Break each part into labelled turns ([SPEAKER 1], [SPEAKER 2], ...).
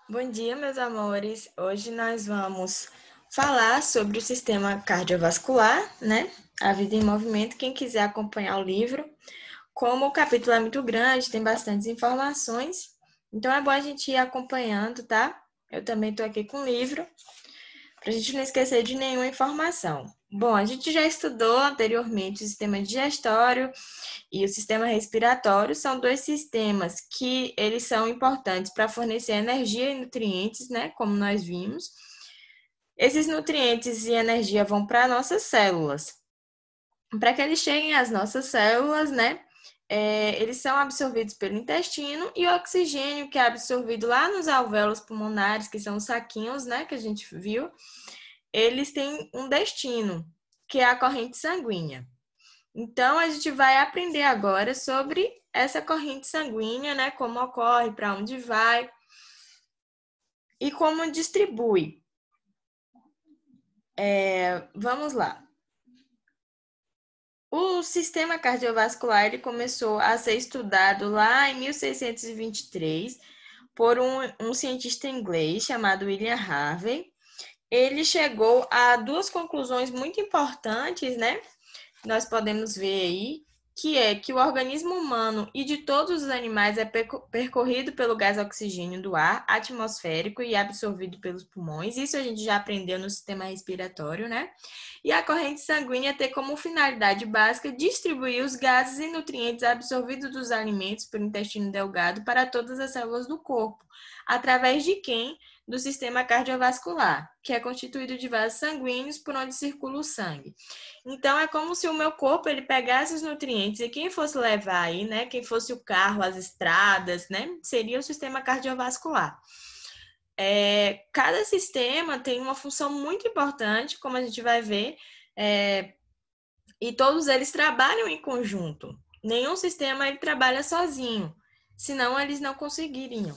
[SPEAKER 1] Bom dia, meus amores. Hoje nós vamos falar sobre o sistema cardiovascular, né? A vida em movimento. Quem quiser acompanhar o livro, como o capítulo é muito grande, tem bastantes informações, então é bom a gente ir acompanhando, tá? Eu também estou aqui com o livro, para a gente não esquecer de nenhuma informação. Bom, a gente já estudou anteriormente o sistema digestório e o sistema respiratório. São dois sistemas que eles são importantes para fornecer energia e nutrientes, né? Como nós vimos. Esses nutrientes e energia vão para nossas células. Para que eles cheguem às nossas células, né? Eles são absorvidos pelo intestino e o oxigênio que é absorvido lá nos alvéolos pulmonares, que são os saquinhos, né? Que a gente viu, eles têm um destino, que é a corrente sanguínea. Então, a gente vai aprender agora sobre essa corrente sanguínea, né? Como ocorre, para onde vai e como distribui. Vamos lá. O sistema cardiovascular ele começou a ser estudado lá em 1623 por um cientista inglês chamado William Harvey. Ele chegou a duas conclusões muito importantes, né? Nós podemos ver aí, que é que o organismo humano e de todos os animais é percorrido pelo gás oxigênio do ar atmosférico e absorvido pelos pulmões. Isso a gente já aprendeu no sistema respiratório, né? E a corrente sanguínea tem como finalidade básica distribuir os gases e nutrientes absorvidos dos alimentos pelo intestino delgado para todas as células do corpo, através de quem? Do sistema cardiovascular, que é constituído de vasos sanguíneos por onde circula o sangue. Então é como se o meu corpo ele pegasse os nutrientes e quem fosse levar aí, né? Quem fosse o carro, as estradas, né? Seria o sistema cardiovascular. Cada sistema tem uma função muito importante, como a gente vai ver, e todos eles trabalham em conjunto. Nenhum sistema ele trabalha sozinho, senão eles não conseguiriam.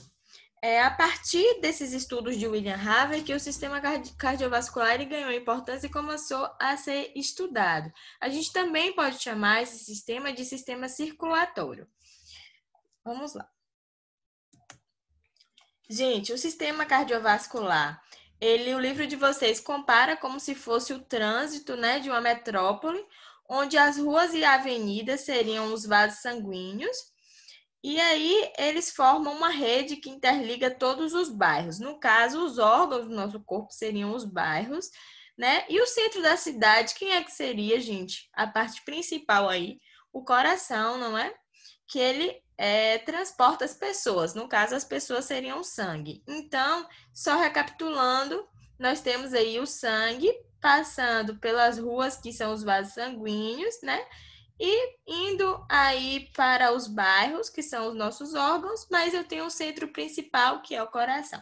[SPEAKER 1] É a partir desses estudos de William Harvey que o sistema cardiovascular ele ganhou importância e começou a ser estudado. A gente também pode chamar esse sistema de sistema circulatório. Vamos lá. Gente, o sistema cardiovascular, o livro de vocês compara como se fosse o trânsito, né, de uma metrópole, onde as ruas e avenidas seriam os vasos sanguíneos. E aí eles formam uma rede que interliga todos os bairros. No caso, os órgãos do nosso corpo seriam os bairros, né? E o centro da cidade, quem é que seria, gente? A parte principal aí, o coração, não é? Que ele transporta as pessoas. No caso, as pessoas seriam o sangue. Então, só recapitulando, nós temos aí o sangue passando pelas ruas que são os vasos sanguíneos, né? E indo aí para os bairros, que são os nossos órgãos, mas eu tenho o centro principal, que é o coração.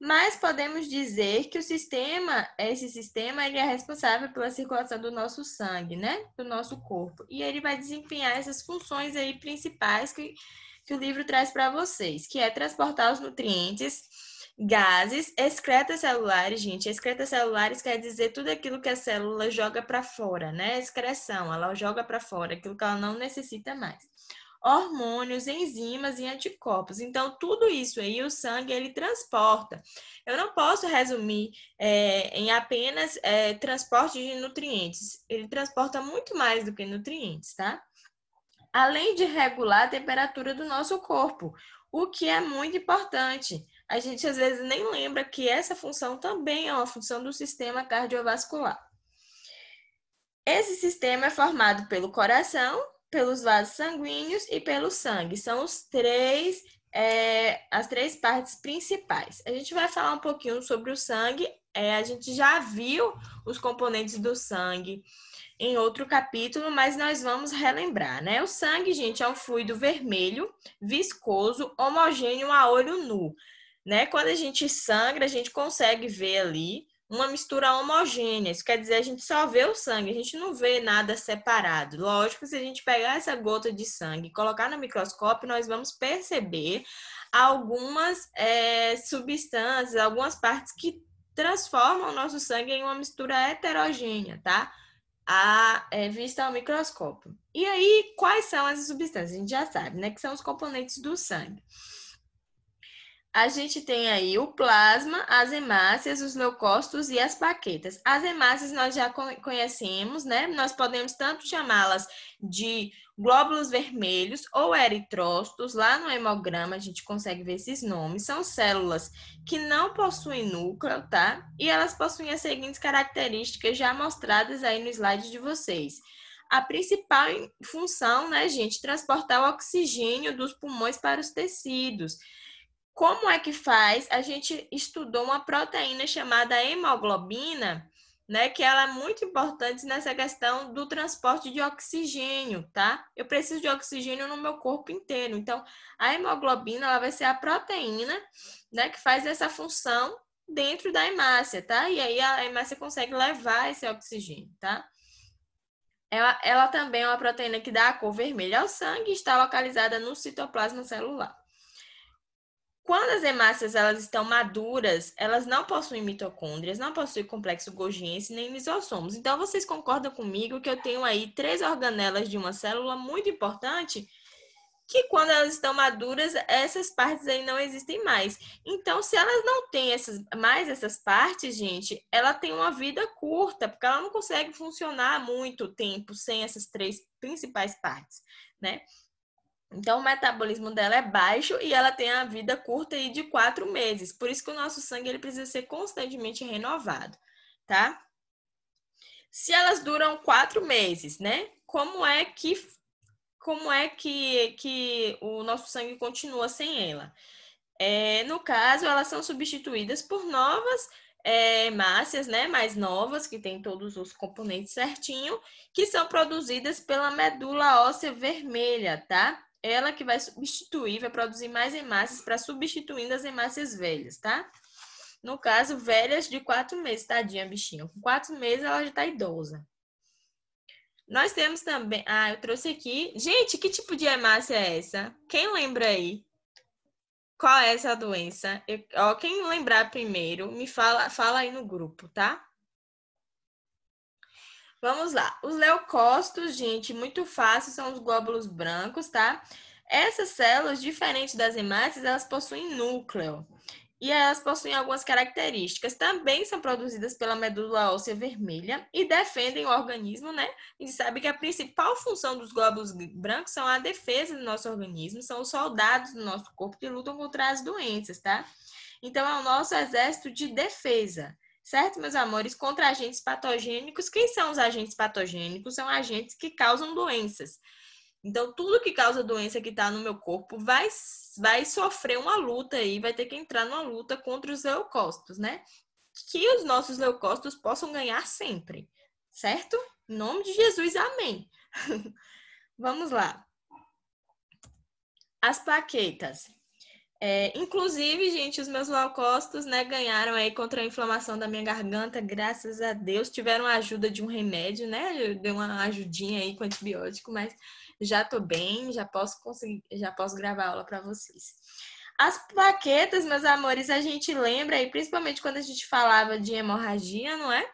[SPEAKER 1] Mas podemos dizer que esse sistema, ele é responsável pela circulação do nosso sangue, né? Do nosso corpo. E ele vai desempenhar essas funções aí principais que o livro traz para vocês, que é transportar os nutrientes, gases, excretas celulares, gente. Excretas celulares quer dizer tudo aquilo que a célula joga para fora, né? Excreção, ela joga para fora, aquilo que ela não necessita mais. Hormônios, enzimas e anticorpos. Então, tudo isso aí o sangue ele transporta. Eu não posso resumir em apenas transporte de nutrientes. Ele transporta muito mais do que nutrientes, tá? Além de regular a temperatura do nosso corpo, o que é muito importante. A gente às vezes nem lembra que essa função também é uma função do sistema cardiovascular. Esse sistema é formado pelo coração, pelos vasos sanguíneos e pelo sangue. São as três partes principais. A gente vai falar um pouquinho sobre o sangue. A gente já viu os componentes do sangue em outro capítulo, mas nós vamos relembrar, né? O sangue, gente, é um fluido vermelho, viscoso, homogêneo a olho nu, né? Quando a gente sangra, a gente consegue ver ali uma mistura homogênea. Isso quer dizer, a gente só vê o sangue, a gente não vê nada separado. Lógico, se a gente pegar essa gota de sangue e colocar no microscópio, nós vamos perceber algumas substâncias, algumas partes que transformam o nosso sangue em uma mistura heterogênea, tá? Vista ao microscópio. E aí, quais são essas substâncias? A gente já sabe, né? Que são os componentes do sangue. A gente tem aí o plasma, as hemácias, os leucócitos e as plaquetas. As hemácias nós já conhecemos, né? Nós podemos tanto chamá-las de glóbulos vermelhos ou eritrócitos. Lá no hemograma a gente consegue ver esses nomes. São células que não possuem núcleo, tá? E elas possuem as seguintes características já mostradas aí no slide de vocês. A principal função, né, gente, transportar o oxigênio dos pulmões para os tecidos. Como é que faz? A gente estudou uma proteína chamada hemoglobina, né? Que ela é muito importante nessa questão do transporte de oxigênio, tá? Eu preciso de oxigênio no meu corpo inteiro. Então, a hemoglobina, ela vai ser a proteína, né? Que faz essa função dentro da hemácia, tá? E aí a hemácia consegue levar esse oxigênio, tá? Ela também é uma proteína que dá a cor vermelha ao sangue e está localizada no citoplasma celular. Quando as hemácias elas estão maduras, elas não possuem mitocôndrias, não possuem complexo Golgi nem lisossomos. Então, vocês concordam comigo que eu tenho aí 3 organelas de uma célula muito importante, que quando elas estão maduras, essas partes aí não existem mais. Então, se elas não têm mais essas partes, gente, ela tem uma vida curta, porque ela não consegue funcionar muito tempo sem essas 3 principais partes, né? Então, o metabolismo dela é baixo e ela tem a vida curta aí de 4 meses. Por isso que o nosso sangue ele precisa ser constantemente renovado, tá? Se elas duram 4 meses, né? Como é que o nosso sangue continua sem ela? No caso, elas são substituídas por novas hemácias, né? Mais novas, que tem todos os componentes certinho, que são produzidas pela medula óssea vermelha, tá? Ela que vai substituir, vai produzir mais hemácias para substituindo as hemácias velhas, tá? No caso, velhas de 4 meses, tadinha, bichinha. Com 4 meses ela já tá idosa. Nós temos também... Ah, eu trouxe aqui... Gente, que tipo de hemácia é essa? Quem lembra aí? Qual é essa doença? Quem lembrar primeiro, me fala aí no grupo, tá? Vamos lá. Os leucócitos, gente, muito fácil, são os glóbulos brancos, tá? Essas células, diferentes das hemácias, elas possuem núcleo. E elas possuem algumas características. Também são produzidas pela medula óssea vermelha e defendem o organismo, né? A gente sabe que a principal função dos glóbulos brancos são a defesa do nosso organismo, são os soldados do nosso corpo que lutam contra as doenças, tá? Então, é o nosso exército de defesa. Certo, meus amores? Contra agentes patogênicos. Quem são os agentes patogênicos? São agentes que causam doenças. Então, tudo que causa doença que está no meu corpo vai sofrer uma luta aí, vai ter que entrar numa luta contra os leucócitos, né? Que os nossos leucócitos possam ganhar sempre, certo? Em nome de Jesus, amém. Vamos lá. As plaquetas. Inclusive, gente, os meus leucócitos, né, ganharam aí contra a inflamação da minha garganta, graças a Deus. Tiveram a ajuda de um remédio, né? Eu dei uma ajudinha aí com antibiótico, mas já tô bem, já posso gravar aula para vocês. As plaquetas, meus amores, a gente lembra aí, principalmente quando a gente falava de hemorragia, não é?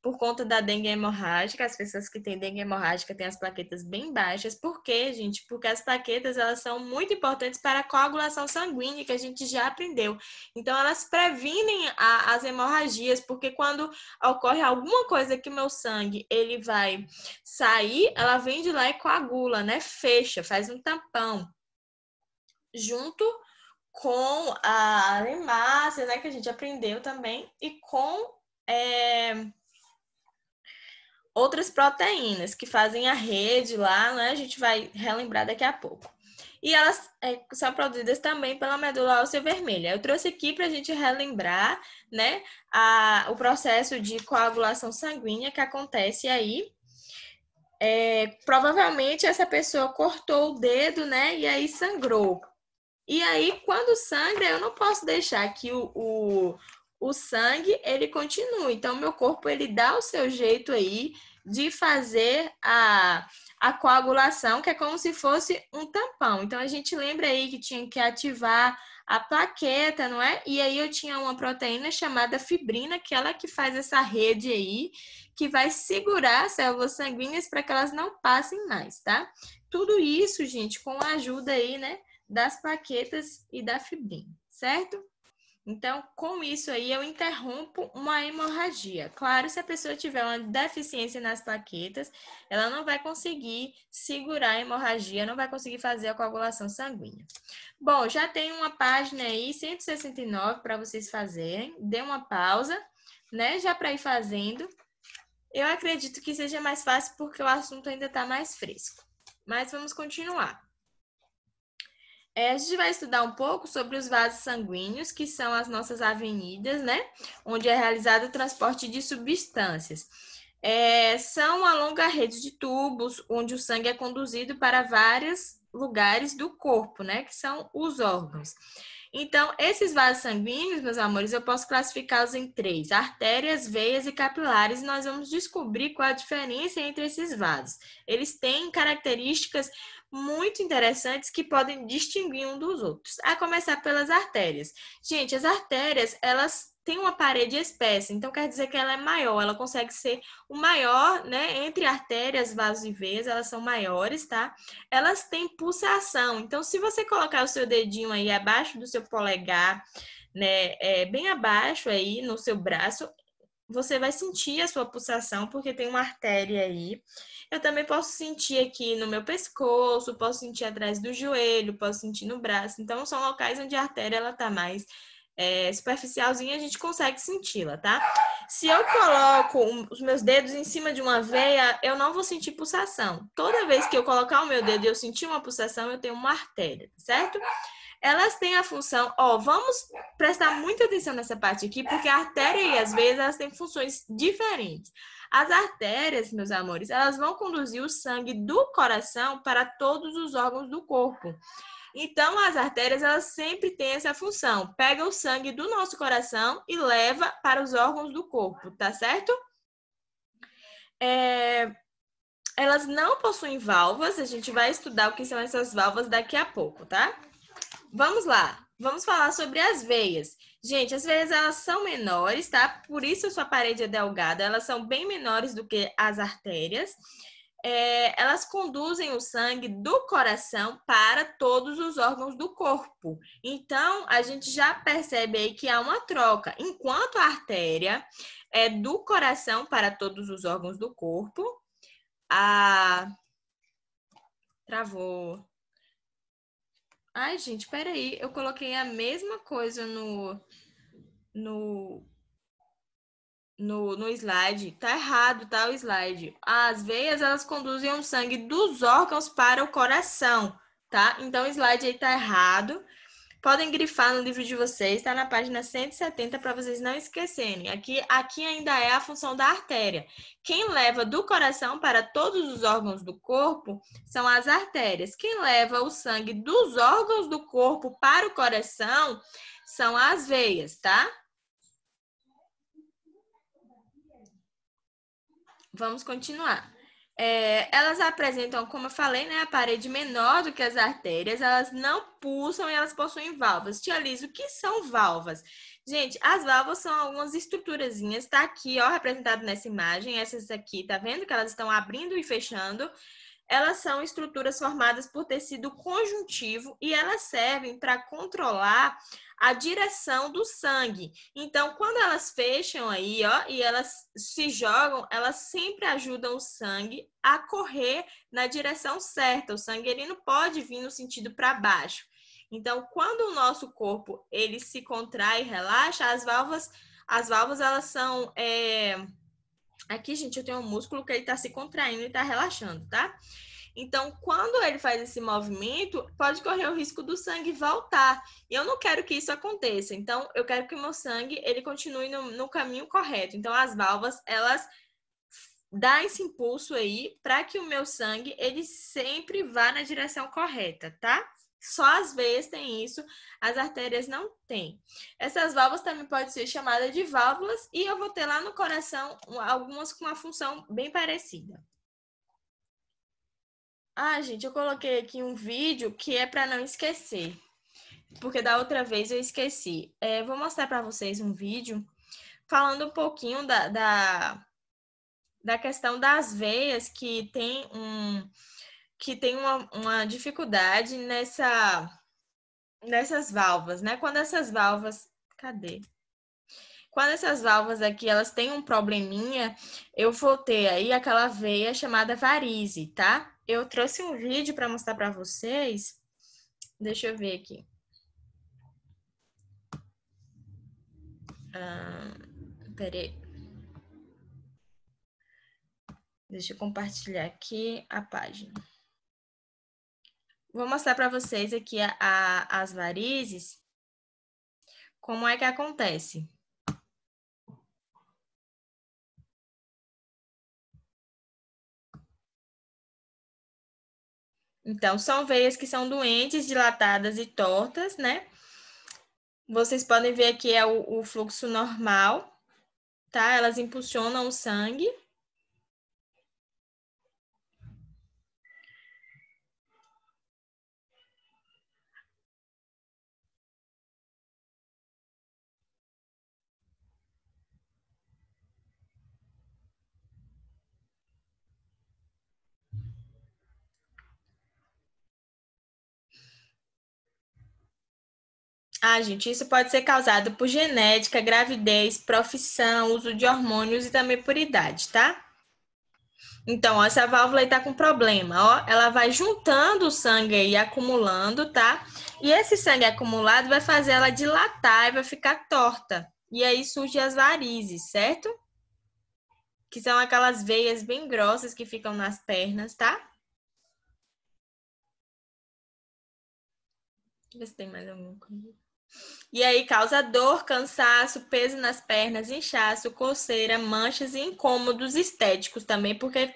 [SPEAKER 1] Por conta da dengue hemorrágica, as pessoas que têm dengue hemorrágica têm as plaquetas bem baixas. Por quê, gente? Porque as plaquetas, elas são muito importantes para a coagulação sanguínea, que a gente já aprendeu. Então, elas previnem as hemorragias, porque quando ocorre alguma coisa que o meu sangue, ele vai sair, ela vem de lá e coagula, né? Fecha, faz um tampão. Junto com a hemácia, né? Que a gente aprendeu também. E com... outras proteínas que fazem a rede lá, né? A gente vai relembrar daqui a pouco. E elas são produzidas também pela medula óssea vermelha. Eu trouxe aqui para a gente relembrar, né, o processo de coagulação sanguínea que acontece aí. Provavelmente essa pessoa cortou o dedo, né, e aí sangrou. E aí, quando sangra, eu não posso deixar que o sangue, ele continue. Então, meu corpo, ele dá o seu jeito aí de fazer a coagulação, que é como se fosse um tampão. Então, a gente lembra aí que tinha que ativar a plaqueta, não é? E aí eu tinha uma proteína chamada fibrina, que ela que faz essa rede aí, que vai segurar as células sanguíneas para que elas não passem mais, tá? Tudo isso, gente, com a ajuda aí, né, das plaquetas e da fibrina, certo? Então, com isso aí, eu interrompo uma hemorragia. Claro, se a pessoa tiver uma deficiência nas plaquetas, ela não vai conseguir segurar a hemorragia, não vai conseguir fazer a coagulação sanguínea. Bom, já tem uma página aí, 169, para vocês fazerem. Dê uma pausa, né? Já para ir fazendo. Eu acredito que seja mais fácil porque o assunto ainda está mais fresco. Mas vamos continuar. A gente vai estudar um pouco sobre os vasos sanguíneos, que são as nossas avenidas, né? Onde é realizado o transporte de substâncias. São uma longa rede de tubos, onde o sangue é conduzido para vários lugares do corpo, né? Que são os órgãos. Então, esses vasos sanguíneos, meus amores, eu posso classificá-los em três: artérias, veias e capilares, e nós vamos descobrir qual a diferença entre esses vasos. Eles têm características muito interessantes que podem distinguir um dos outros. A começar pelas artérias. Gente, as artérias, elas têm uma parede espessa, então quer dizer que ela é maior, ela consegue ser o maior, né? Entre artérias, vasos e veias, elas são maiores, tá? Elas têm pulsação, então se você colocar o seu dedinho aí abaixo do seu polegar, né? Bem abaixo aí no seu braço, você vai sentir a sua pulsação, porque tem uma artéria aí. Eu também posso sentir aqui no meu pescoço, posso sentir atrás do joelho, posso sentir no braço. Então, são locais onde a artéria ela tá mais superficialzinha, a gente consegue senti-la, tá? Se eu coloco os meus dedos em cima de uma veia, eu não vou sentir pulsação. Toda vez que eu colocar o meu dedo e eu sentir uma pulsação, eu tenho uma artéria, certo? Elas têm a função, vamos prestar muita atenção nessa parte aqui, porque a artéria e as veias, elas têm funções diferentes. As artérias, meus amores, elas vão conduzir o sangue do coração para todos os órgãos do corpo. Então, as artérias, elas sempre têm essa função. Pega o sangue do nosso coração e leva para os órgãos do corpo, tá certo? Elas não possuem válvulas, a gente vai estudar o que são essas válvulas daqui a pouco, tá? Vamos lá, vamos falar sobre as veias. Gente, as veias elas são menores, tá? Por isso a sua parede é delgada, elas são bem menores do que as artérias. Elas conduzem o sangue do coração para todos os órgãos do corpo. Então, a gente já percebe aí que há uma troca. Enquanto a artéria é do coração para todos os órgãos do corpo, Travou. Ai, gente, peraí. Eu coloquei a mesma coisa no, no slide. Tá errado, tá? O slide. As veias, elas conduzem o sangue dos órgãos para o coração, tá? Então, o slide aí tá errado. Podem grifar no livro de vocês, tá na página 170 para vocês não esquecerem. Aqui ainda é a função da artéria. Quem leva do coração para todos os órgãos do corpo são as artérias. Quem leva o sangue dos órgãos do corpo para o coração são as veias, tá? Vamos continuar. Elas apresentam, como eu falei, né, a parede menor do que as artérias, elas não pulsam e elas possuem válvulas. Tia Liz, o que são válvulas? Gente, as válvulas são algumas estruturazinhas, tá aqui, ó, representado nessa imagem, essas aqui, tá vendo que elas estão abrindo e fechando? Elas são estruturas formadas por tecido conjuntivo e elas servem para controlar a direção do sangue. Então, quando elas fecham aí, ó, e elas se jogam, elas sempre ajudam o sangue a correr na direção certa. O sangue ele não pode vir no sentido para baixo. Então, quando o nosso corpo ele se contrai e relaxa, as válvulas elas são aqui, gente, eu tenho um músculo que ele está se contraindo e está relaxando, tá? Então, quando ele faz esse movimento, pode correr o risco do sangue voltar. E eu não quero que isso aconteça. Então, eu quero que o meu sangue ele continue no caminho correto. Então, as válvulas, elas dão esse impulso aí para que o meu sangue ele sempre vá na direção correta, tá? Só as veias tem isso, as artérias não têm. Essas válvulas também podem ser chamadas de válvulas e eu vou ter lá no coração algumas com uma função bem parecida. Gente, eu coloquei aqui um vídeo que é para não esquecer, porque da outra vez eu esqueci. Vou mostrar para vocês um vídeo falando um pouquinho da questão das veias que tem uma dificuldade Nessas válvulas, né? Quando essas válvulas, cadê? Quando essas válvulas aqui, elas têm um probleminha, eu vou ter aí aquela veia chamada varize, tá? Eu trouxe um vídeo para mostrar para vocês. Deixa eu ver aqui. Peraí. Deixa eu compartilhar aqui a página. Vou mostrar para vocês aqui as varizes, como é que acontece. Então, são veias que são doentes, dilatadas e tortas, né? Vocês podem ver aqui é o fluxo normal, tá? Elas impulsionam o sangue. Ah, gente, isso pode ser causado por genética, gravidez, profissão, uso de hormônios e também por idade, tá? Então, ó, essa válvula aí tá com problema, ó. Ela vai juntando o sangue aí, acumulando, tá? E esse sangue acumulado vai fazer ela dilatar e vai ficar torta. E aí surgem as varizes, certo? Que são aquelas veias bem grossas que ficam nas pernas, tá? Deixa eu ver se tem mais alguma coisa. E aí causa dor, cansaço, peso nas pernas, inchaço, coceira, manchas e incômodos estéticos também, porque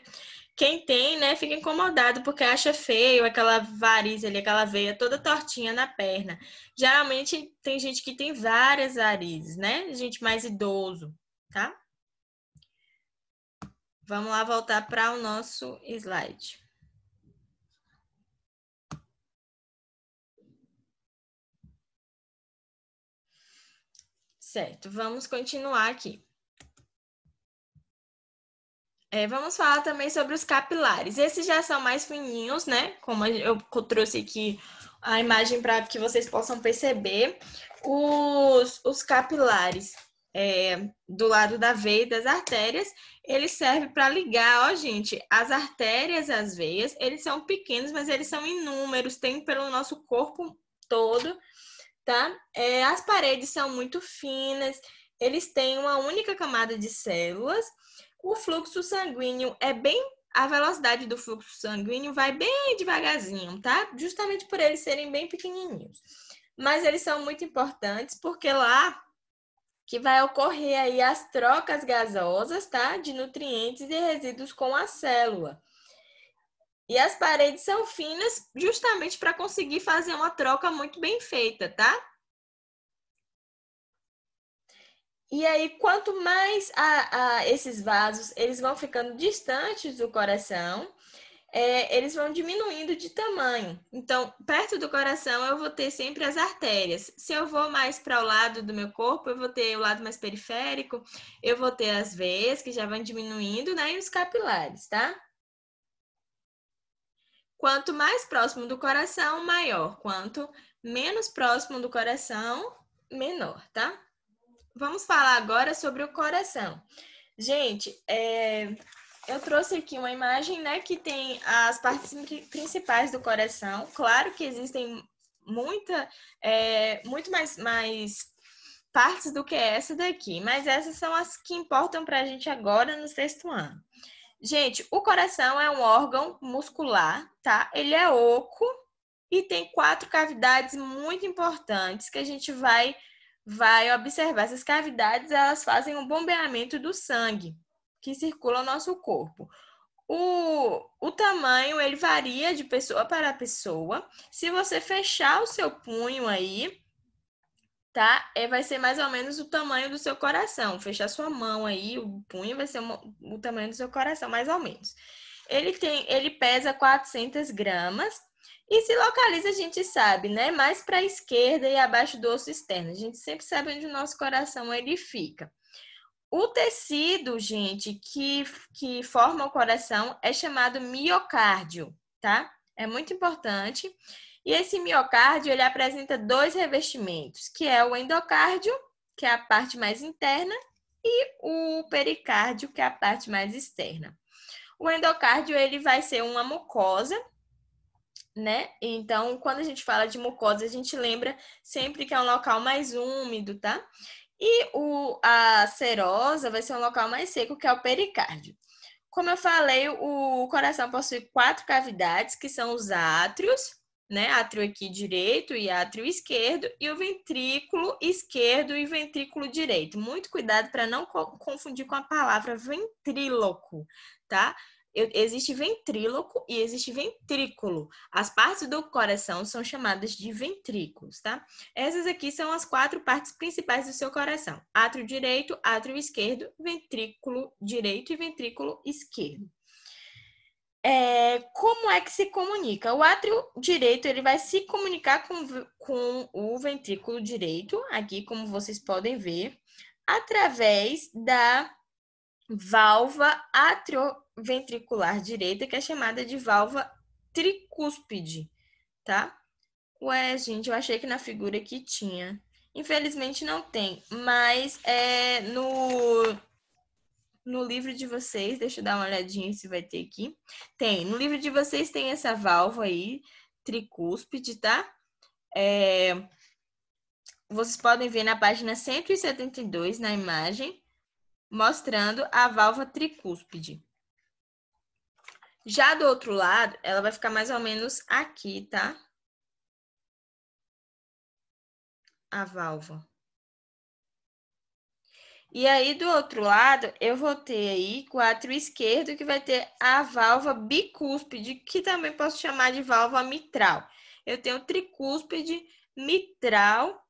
[SPEAKER 1] quem tem, né, fica incomodado porque acha feio aquela variz ali, aquela veia toda tortinha na perna. Geralmente tem gente que tem várias varizes, né? Gente mais idoso, tá? Vamos lá voltar para o nosso slide. Certo, vamos continuar aqui. Vamos falar também sobre os capilares. Esses já são mais fininhos, né? Como eu trouxe aqui a imagem para que vocês possam perceber. Os capilares do lado da veia e das artérias, eles servem para ligar, ó, gente, as artérias às veias. Eles são pequenos, mas eles são inúmeros, tem pelo nosso corpo todo, tá? As paredes são muito finas, eles têm uma única camada de células. O fluxo sanguíneo é bem. A velocidade do fluxo sanguíneo vai bem devagarzinho, tá? Justamente por eles serem bem pequenininhos. Mas eles são muito importantes porque lá que vai ocorrer aí as trocas gasosas, tá? De nutrientes e resíduos com a célula. E as paredes são finas justamente para conseguir fazer uma troca muito bem feita, tá? E aí, quanto mais esses vasos eles vão ficando distantes do coração, eles vão diminuindo de tamanho. Então, perto do coração, eu vou ter sempre as artérias. Se eu vou mais para o lado do meu corpo, eu vou ter o lado mais periférico, eu vou ter as veias, que já vão diminuindo, né? E os capilares, tá? Quanto mais próximo do coração, maior. Quanto menos próximo do coração, menor, tá? Vamos falar agora sobre o coração. Gente, eu trouxe aqui uma imagem, né, que tem as partes principais do coração. Claro que existem muito mais partes do que essa daqui, mas essas são as que importam para a gente agora no sexto ano. Gente, o coração é um órgão muscular, tá? Ele é oco e tem 4 cavidades muito importantes que a gente vai observar. Essas cavidades, elas fazem o bombeamento do sangue que circula no nosso corpo. O tamanho, ele varia de pessoa para pessoa. Se você fechar o seu punho aí, tá? Vai ser mais ou menos o tamanho do seu coração. Fechar sua mão aí, o punho vai ser o tamanho do seu coração, mais ou menos. Ele pesa 400 gramas e se localiza, a gente sabe, né? Mais para a esquerda e abaixo do osso externo. A gente sempre sabe onde o nosso coração ele fica. O tecido, gente, que forma o coração é chamado miocárdio, tá? É muito importante. E esse miocárdio, ele apresenta dois revestimentos, que é o endocárdio, que é a parte mais interna, e o pericárdio, que é a parte mais externa. O endocárdio, ele vai ser uma mucosa, né? Então, quando a gente fala de mucosa, a gente lembra sempre que é um local mais úmido, tá? E a serosa vai ser um local mais seco, que é o pericárdio. Como eu falei, o coração possui 4 cavidades, que são os átrios, né? Átrio aqui direito e átrio esquerdo, e o ventrículo esquerdo e ventrículo direito. Muito cuidado para não confundir com a palavra ventríloco, tá? Existe ventríloco e existe ventrículo. As partes do coração são chamadas de ventrículos, tá? Essas aqui são as 4 partes principais do seu coração: átrio direito, átrio esquerdo, ventrículo direito e ventrículo esquerdo. Como é que se comunica? O átrio direito, ele vai se comunicar com o ventrículo direito, aqui como vocês podem ver, através da válvula atrioventricular direita, que é chamada de válvula tricúspide, tá? Ué, gente, eu achei que na figura aqui tinha. Infelizmente não tem, mas no livro de vocês, deixa eu dar uma olhadinha se vai ter aqui. Tem, no livro de vocês tem essa válvula aí, tricúspide, tá? Vocês podem ver na página 172, na imagem, mostrando a válvula tricúspide. Já do outro lado, ela vai ficar mais ou menos aqui, tá? A válvula. E aí, do outro lado, eu vou ter aí o átrio esquerdo, que vai ter a válvula bicúspide, que também posso chamar de válvula mitral. Eu tenho tricúspide, mitral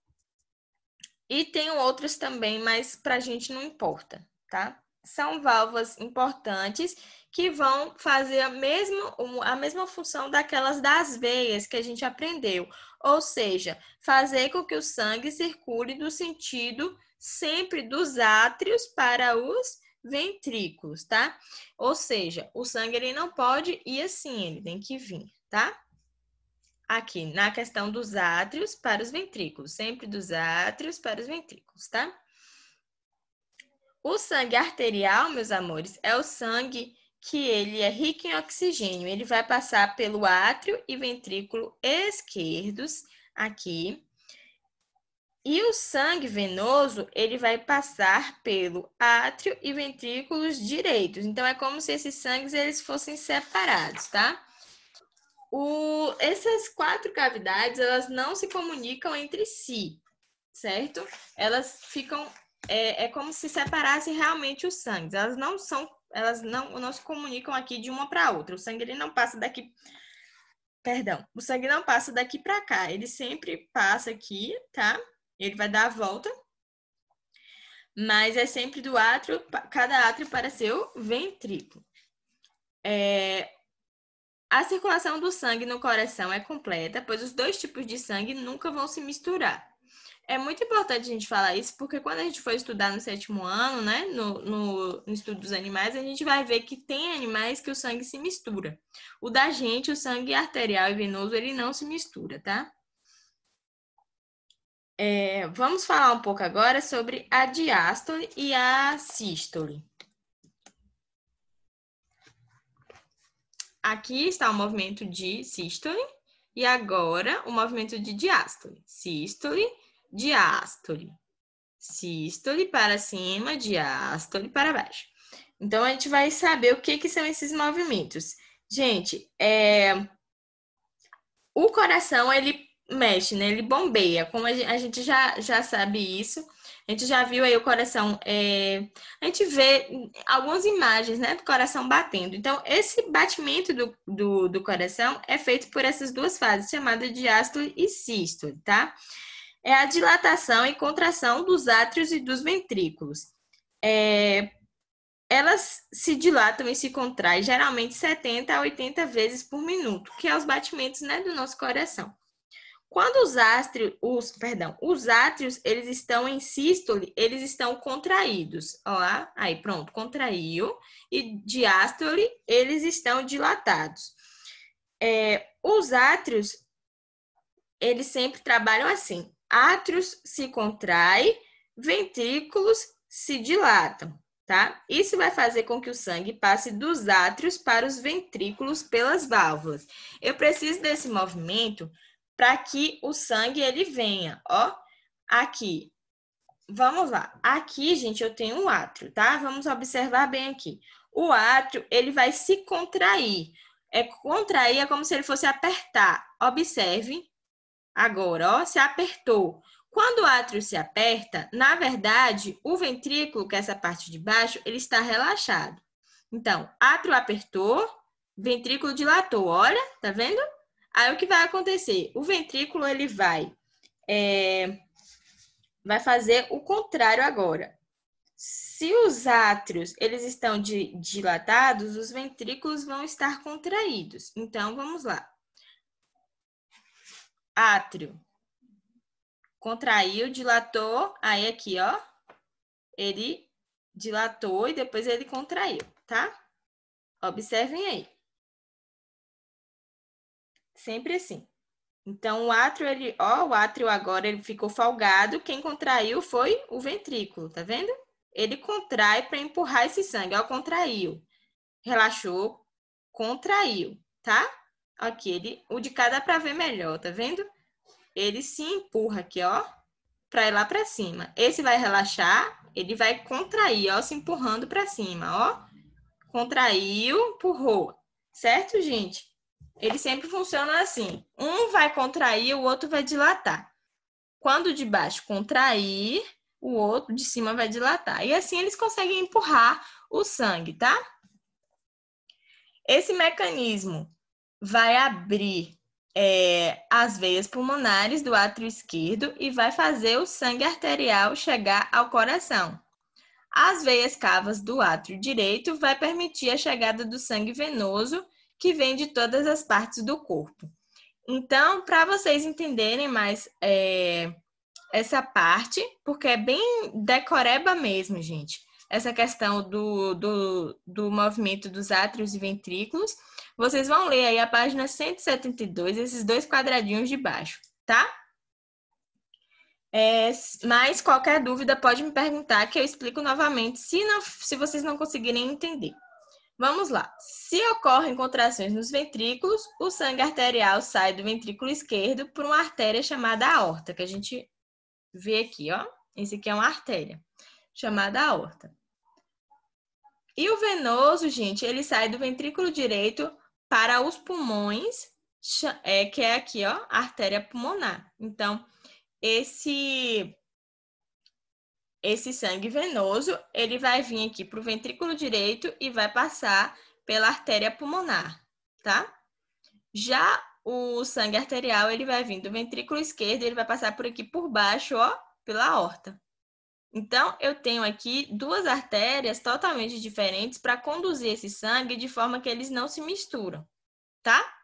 [SPEAKER 1] e tenho outras também, mas para a gente não importa, tá? São válvulas importantes que vão fazer a mesma função daquelas das veias que a gente aprendeu. Ou seja, fazer com que o sangue circule no sentido sempre dos átrios para os ventrículos, tá? Ou seja, o sangue ele não pode ir assim, ele tem que vir, tá? Aqui, na questão dos átrios para os ventrículos, sempre dos átrios para os ventrículos, tá? O sangue arterial, meus amores, é o sangue que ele é rico em oxigênio. Ele vai passar pelo átrio e ventrículo esquerdos, aqui. E o sangue venoso, ele vai passar pelo átrio e ventrículos direitos. Então, é como se esses sangues eles fossem separados, tá? Essas 4 cavidades, elas não se comunicam entre si, certo? Elas ficam, é como se separassem realmente os sangues. Elas não se comunicam aqui de uma para outra. O sangue ele não passa daqui, perdão, o sangue não passa daqui para cá. Ele sempre passa aqui, tá? Ele vai dar a volta, mas é sempre do átrio, cada átrio para seu ventrículo. A circulação do sangue no coração é completa, pois os 2 tipos de sangue nunca vão se misturar. É muito importante a gente falar isso, porque quando a gente for estudar no 7º ano, né, no estudo dos animais, a gente vai ver que tem animais que o sangue se mistura. O da gente, o sangue arterial e venoso, ele não se mistura, tá? Vamos falar um pouco agora sobre a diástole e a sístole. Aqui está o movimento de sístole e agora o movimento de diástole. Sístole, diástole. Sístole para cima, diástole para baixo. Então, a gente vai saber o que são esses movimentos. Gente, o coração, ele mexe, né? Ele bombeia. Como a gente já sabe isso. A gente já viu aí o coração. A gente vê algumas imagens, né? Do coração batendo. Então, esse batimento do coração é feito por essas 2 fases, chamadas de diástole e sístole, tá? É a dilatação e contração dos átrios e dos ventrículos. Elas se dilatam e se contraem geralmente 70 a 80 vezes por minuto, que é os batimentos, né, do nosso coração. Quando os átrios, eles estão em sístole, eles estão contraídos. Ó, aí pronto, contraiu. E diástole, eles estão dilatados. Os átrios, eles sempre trabalham assim. Átrios se contrai, ventrículos se dilatam, tá? Isso vai fazer com que o sangue passe dos átrios para os ventrículos pelas válvulas. Eu preciso desse movimento para que o sangue ele venha, ó, aqui. Vamos lá. Aqui, gente, eu tenho um átrio, tá? Vamos observar bem aqui. O átrio, ele vai se contrair. Contrair é como se ele fosse apertar. Observe agora, ó, se apertou. Quando o átrio se aperta, na verdade, o ventrículo, que é essa parte de baixo, ele está relaxado. Então, átrio apertou, ventrículo dilatou. Olha, tá vendo? Aí o que vai acontecer? O ventrículo, ele vai fazer o contrário agora. Se os átrios eles estão dilatados, os ventrículos vão estar contraídos. Então, vamos lá. Átrio contraiu, dilatou, aí aqui, ó, ele dilatou e depois ele contraiu, tá? Observem aí. Sempre assim. Então, o átrio, o átrio agora ele ficou folgado, quem contraiu foi o ventrículo, tá vendo? Ele contrai para empurrar esse sangue, ó, contraiu. Relaxou, contraiu, tá? Aqui, o de cá dá para ver melhor, tá vendo? Ele se empurra aqui, ó, para ir lá para cima. Esse vai relaxar, ele vai contrair, ó, se empurrando para cima, ó. Contraiu, empurrou. Certo, gente? Ele sempre funciona assim. Um vai contrair, o outro vai dilatar. Quando o de baixo contrair, o outro de cima vai dilatar. E assim eles conseguem empurrar o sangue, tá? Esse mecanismo vai abrir as veias pulmonares do átrio esquerdo e vai fazer o sangue arterial chegar ao coração. As veias cavas do átrio direito vai permitir a chegada do sangue venoso que vem de todas as partes do corpo. Então, para vocês entenderem mais essa parte, porque é bem decoreba mesmo, gente, essa questão do movimento dos átrios e ventrículos, vocês vão ler aí a página 172, esses dois quadradinhos de baixo, tá? Mas qualquer dúvida pode me perguntar que eu explico novamente, se vocês não conseguirem entender. Vamos lá. Se ocorrem contrações nos ventrículos, o sangue arterial sai do ventrículo esquerdo por uma artéria chamada aorta, que a gente vê aqui, ó. Esse aqui é uma artéria chamada aorta. E o venoso, gente, ele sai do ventrículo direito para os pulmões, que é aqui, ó, a artéria pulmonar. Então, esse sangue venoso, ele vai vir aqui para o ventrículo direito e vai passar pela artéria pulmonar, tá? Já o sangue arterial, ele vai vir do ventrículo esquerdo, ele vai passar por aqui por baixo, ó, pela aorta. Então, eu tenho aqui duas artérias totalmente diferentes para conduzir esse sangue de forma que eles não se misturam, tá?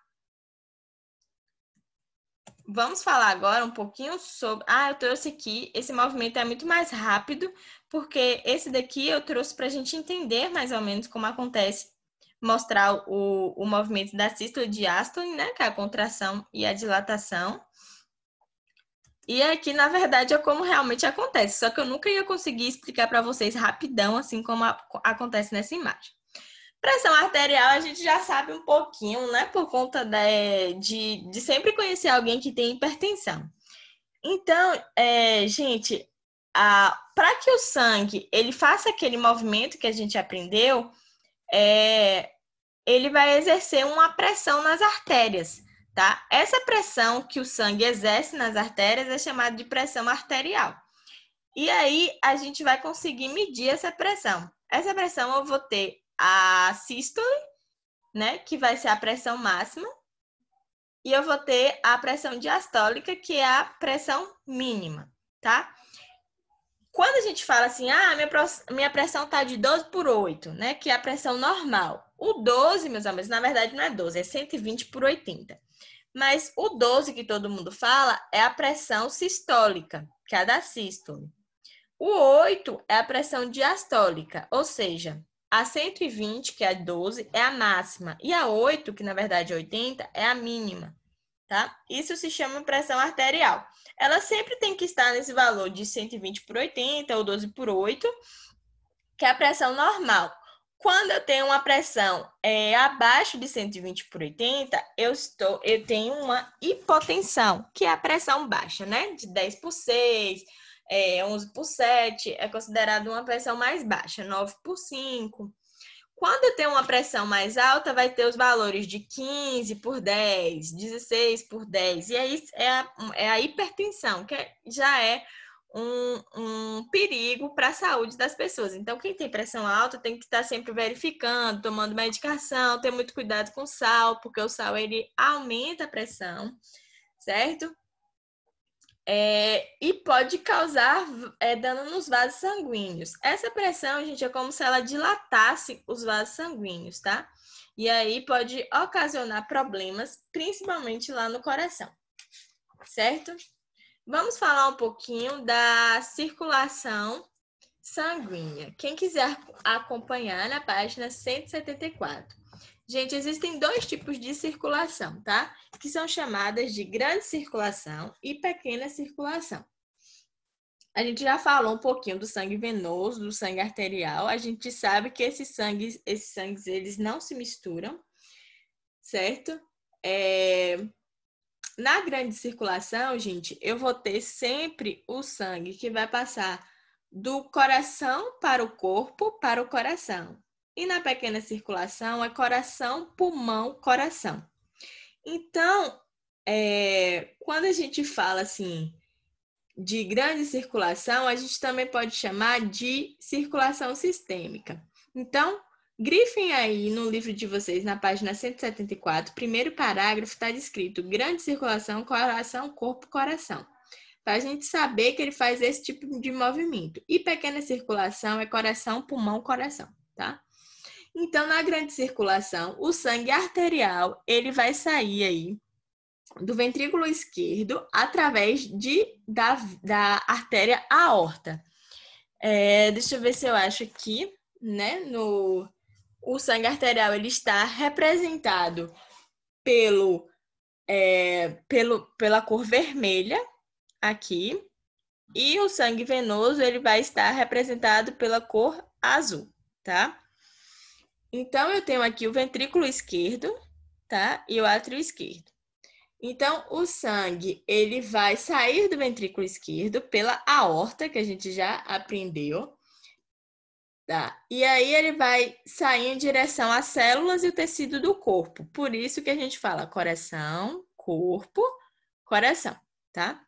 [SPEAKER 1] Vamos falar agora um pouquinho sobre... eu trouxe aqui, esse movimento é muito mais rápido, porque esse daqui eu trouxe para a gente entender mais ou menos como acontece, mostrar o movimento da sístole e diástole, né, que é a contração e a dilatação. E aqui, na verdade, é como realmente acontece, só que eu nunca ia conseguir explicar para vocês rapidão, assim como acontece nessa imagem. Pressão arterial a gente já sabe um pouquinho, né? Por conta de sempre conhecer alguém que tem hipertensão. Então, gente, para que o sangue ele faça aquele movimento que a gente aprendeu, ele vai exercer uma pressão nas artérias, tá? Essa pressão que o sangue exerce nas artérias é chamada de pressão arterial. E aí, a gente vai conseguir medir essa pressão. Essa pressão eu vou ter a sístole, né, que vai ser a pressão máxima, e eu vou ter a pressão diastólica, que é a pressão mínima, tá? Quando a gente fala assim, minha pressão tá de 12 por 8, né, que é a pressão normal. O 12, meus amigos, na verdade não é 12, é 120 por 80. Mas o 12 que todo mundo fala é a pressão sistólica, que é a da sístole. O 8 é a pressão diastólica, ou seja, a 120, que é a 12, é a máxima. E a 8, que na verdade é 80, é a mínima. tá? Isso se chama pressão arterial. Ela sempre tem que estar nesse valor de 120/80 ou 12/8, que é a pressão normal. Quando eu tenho uma pressão abaixo de 120/80, eu tenho uma hipotensão, que é a pressão baixa, né? De 10/6, 11/7, é considerado uma pressão mais baixa, 9/5. Quando eu tenho uma pressão mais alta, vai ter os valores de 15/10, 16/10. E aí é a hipertensão, que já é um perigo para a saúde das pessoas. Então, quem tem pressão alta tem que estar sempre verificando, tomando medicação, ter muito cuidado com o sal, porque o sal ele aumenta a pressão, certo? E pode causar dano nos vasos sanguíneos. Essa pressão, gente, é como se ela dilatasse os vasos sanguíneos, tá? E aí pode ocasionar problemas, principalmente lá no coração, certo? Vamos falar um pouquinho da circulação sanguínea. Quem quiser acompanhar na página 174. Gente, existem dois tipos de circulação, tá? Que são chamadas de grande circulação e pequena circulação. A gente já falou um pouquinho do sangue venoso, do sangue arterial. A gente sabe que esses sangues eles não se misturam, certo? Na grande circulação, gente, eu vou ter sempre o sangue que vai passar do coração para o corpo, para o coração. E na pequena circulação é coração, pulmão, coração. Então, quando a gente fala assim de grande circulação, a gente também pode chamar de circulação sistêmica. Então, grifem aí no livro de vocês, na página 174, primeiro parágrafo, está descrito grande circulação, coração, corpo, coração. Para a gente saber que ele faz esse tipo de movimento. E pequena circulação é coração, pulmão, coração, tá? Então, na grande circulação, o sangue arterial, ele vai sair aí do ventrículo esquerdo através da artéria aorta. Deixa eu ver se eu acho aqui, né? O sangue arterial ele está representado pela cor vermelha aqui, e o sangue venoso ele vai estar representado pela cor azul, tá? Então, eu tenho aqui o ventrículo esquerdo, tá? E o átrio esquerdo. Então, o sangue, ele vai sair do ventrículo esquerdo pela aorta, que a gente já aprendeu, tá? E aí ele vai sair em direção às células e o tecido do corpo. Por isso que a gente fala coração, corpo, coração, tá?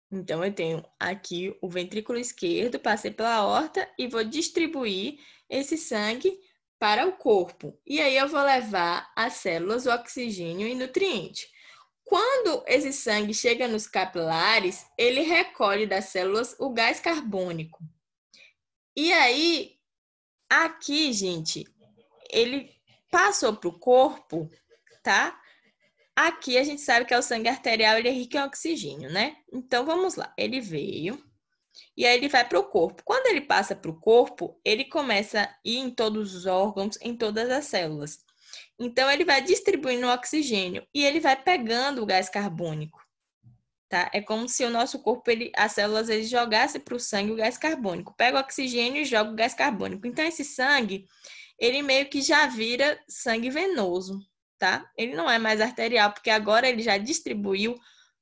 [SPEAKER 1] Então, eu tenho aqui o ventrículo esquerdo, passei pela aorta e vou distribuir esse sangue para o corpo. E aí eu vou levar às células o oxigênio e nutriente. Quando esse sangue chega nos capilares, ele recolhe das células o gás carbônico. E aí, aqui, gente, ele passou para o corpo, tá? Aqui a gente sabe que é o sangue arterial, ele é rico em oxigênio, né? Então, vamos lá. Ele veio e aí ele vai para o corpo. Quando ele passa para o corpo, ele começa a ir em todos os órgãos, em todas as células. Então, ele vai distribuindo o oxigênio e ele vai pegando o gás carbônico, tá? É como se o nosso corpo, as células, eles jogassem para o sangue o gás carbônico. Pega o oxigênio e joga o gás carbônico. Então, esse sangue, ele meio que já vira sangue venoso, tá? Ele não é mais arterial, porque agora ele já distribuiu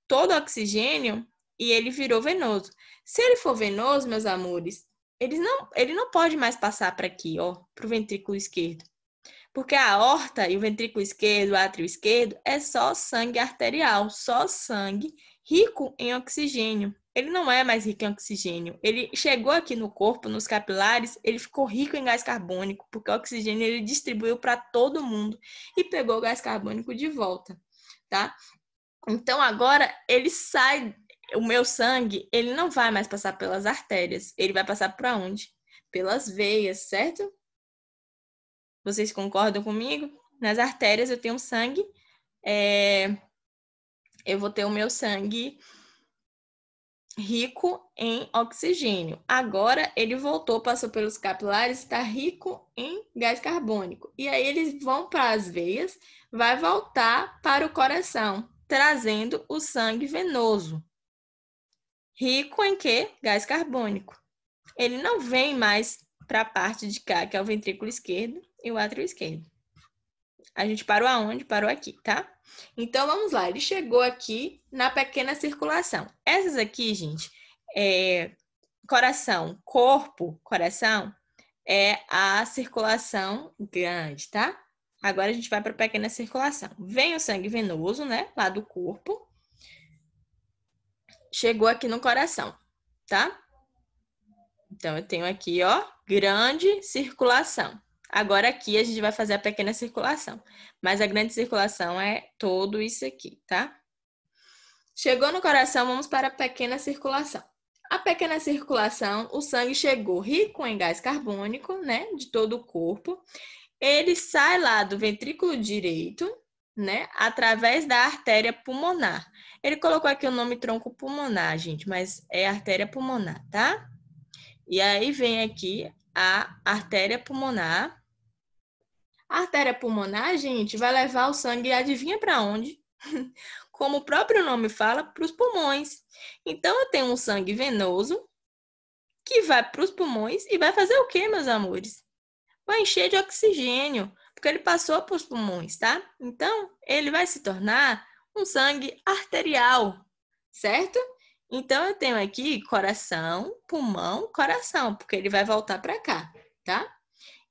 [SPEAKER 1] todo o oxigênio e ele virou venoso. Se ele for venoso, meus amores, ele não pode mais passar para aqui, ó, para o ventrículo esquerdo. Porque a aorta e o ventrículo esquerdo, o átrio esquerdo, é só sangue arterial, só sangue rico em oxigênio. Ele não é mais rico em oxigênio. Ele chegou aqui no corpo, nos capilares, ele ficou rico em gás carbônico, porque o oxigênio ele distribuiu para todo mundo e pegou o gás carbônico de volta, tá? Então agora ele sai, o meu sangue, ele não vai mais passar pelas artérias, ele vai passar para onde? Pelas veias, certo? Vocês concordam comigo? Nas artérias eu tenho sangue, eu vou ter o meu sangue rico em oxigênio. Agora ele voltou, passou pelos capilares, está rico em gás carbônico. E aí eles vão para as veias, vai voltar para o coração, trazendo o sangue venoso. Rico em quê? Gás carbônico. Ele não vem mais para a parte de cá, que é o ventrículo esquerdo e o átrio esquerdo. A gente parou aonde? Parou aqui, tá? Então, vamos lá. Ele chegou aqui na pequena circulação. Essas aqui, gente, coração, corpo, coração, é a circulação grande, tá? Agora a gente vai para a pequena circulação. Vem o sangue venoso, né? Lá do corpo. Chegou aqui no coração, tá? Então, eu tenho aqui, ó, grande circulação. Agora aqui a gente vai fazer a pequena circulação. Mas a grande circulação é todo isso aqui, tá? Chegou no coração, vamos para a pequena circulação. A pequena circulação, o sangue chegou rico em gás carbônico, né? De todo o corpo. Ele sai lá do ventrículo direito, né? Através da artéria pulmonar. Ele colocou aqui o nome tronco pulmonar, gente, mas é artéria pulmonar, tá? E aí vem aqui a artéria pulmonar. A artéria pulmonar, gente, vai levar o sangue, adivinha para onde? Como o próprio nome fala, para os pulmões. Então, eu tenho um sangue venoso que vai para os pulmões e vai fazer o quê, meus amores? Vai encher de oxigênio, porque ele passou para os pulmões, tá? Então, ele vai se tornar um sangue arterial, certo? Então, eu tenho aqui coração, pulmão, coração, porque ele vai voltar para cá, tá?